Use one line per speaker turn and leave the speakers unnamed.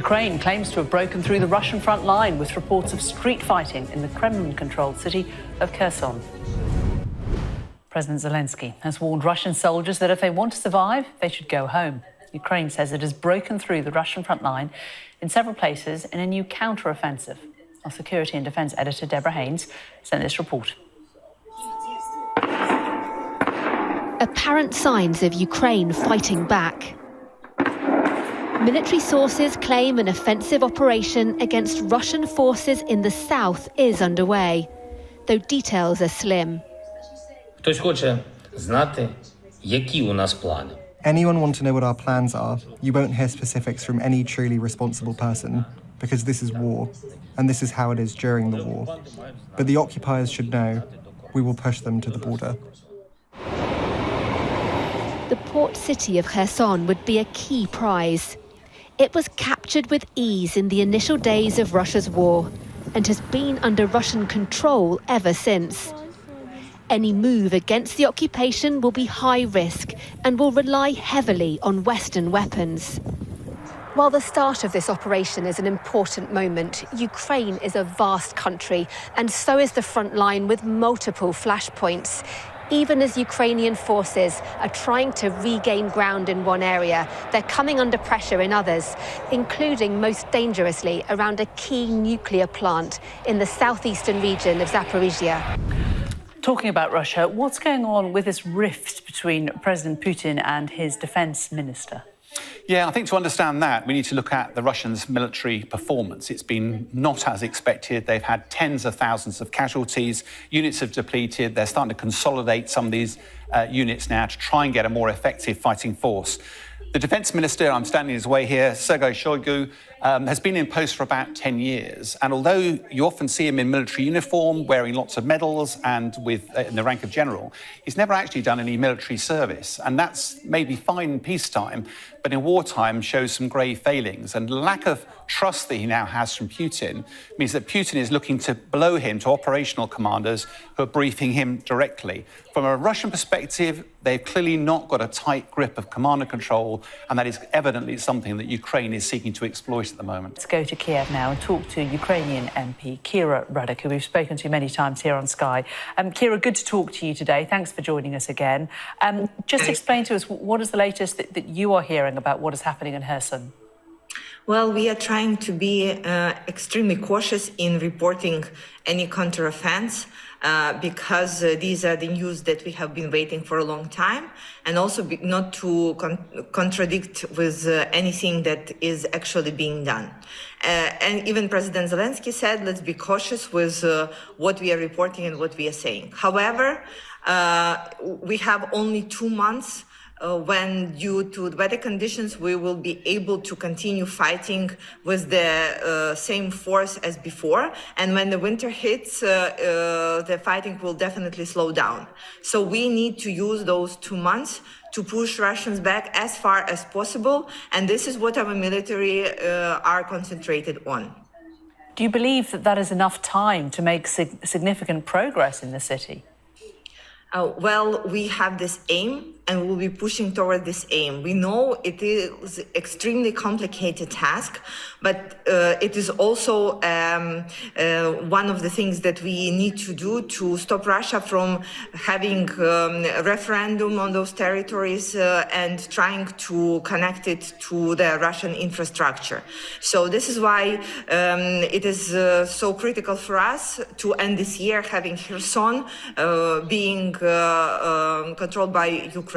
Ukraine claims to have broken through the Russian front line with reports of street fighting in the Kremlin-controlled city of Kherson. President Zelensky has warned Russian soldiers that if they want to survive, they should go home. Ukraine says it has broken through the Russian front line in several places in a new counter-offensive. Our security and defence editor Deborah Haynes sent this report.
Apparent signs of Ukraine fighting back. Military sources claim an offensive operation against Russian forces in the south is underway, though details are slim.
Хтось хоче знати, які у нас плани.
Anyone want to know what our plans are, you won't hear specifics from any truly responsible person, because this is war, and this is how it is during the war. But the occupiers should know, we will push them to the border.
The port city of Kherson would be a key prize. It was captured with ease in the initial days of Russia's war and has been under Russian control ever since. Any move against the occupation will be high risk and will rely heavily on Western weapons. While the start of this operation is an important moment, Ukraine is a vast country, and so is the front line with multiple flashpoints. Even as Ukrainian forces are trying to regain ground in one area, they're coming under pressure in others, including most dangerously around a key nuclear plant in the southeastern region of Zaporizhia.
Talking about Russia, what's going on with this rift between President Putin and his defence minister?
Yeah, I think to understand that, we need to look at the Russians' military performance. It's been not as expected. They've had tens of thousands of casualties. Units have depleted. They're starting to consolidate some of these units now to try and get a more effective fighting force. The defence minister, I'm standing in his way here, Sergei Shoigu, has been in post for about 10 years. And although you often see him in military uniform, wearing lots of medals and in the rank of general, he's never actually done any military service. And that's maybe fine in peacetime, but in wartime shows some grave failings. And the lack of trust that he now has from Putin means that Putin is looking to blow him to operational commanders who are briefing him directly. From a Russian perspective, they've clearly not got a tight grip of command and control, and that is evidently something that Ukraine is seeking to exploit at the moment.
Let's go to Kiev now and talk to Ukrainian MP Kira Ruddock, who we've spoken to many times here on Sky. Kira, good to talk to you today. Thanks for joining us again. Just explain to us, what is the latest that you are hearing about what is happening in Kherson?
Well, we are trying to be extremely cautious in reporting any counteroffense because these are the news that we have been waiting for a long time, and also not to contradict with anything that is actually being done. And even President Zelensky said, let's be cautious with what we are reporting and what we are saying. However, we have only 2 months when, due to the weather conditions, we will be able to continue fighting with the same force as before. And when the winter hits, the fighting will definitely slow down. So we need to use those 2 months to push Russians back as far as possible. And this is what our military are concentrated on.
Do you believe that that is enough time to make significant progress in the city?
Well, we have this aim, and we'll be pushing toward this aim. We know it is an extremely complicated task, but it is also one of the things that we need to do to stop Russia from having a referendum on those territories and trying to connect it to the Russian infrastructure. So this is why it is so critical for us to end this year having Kherson being controlled by Ukraine.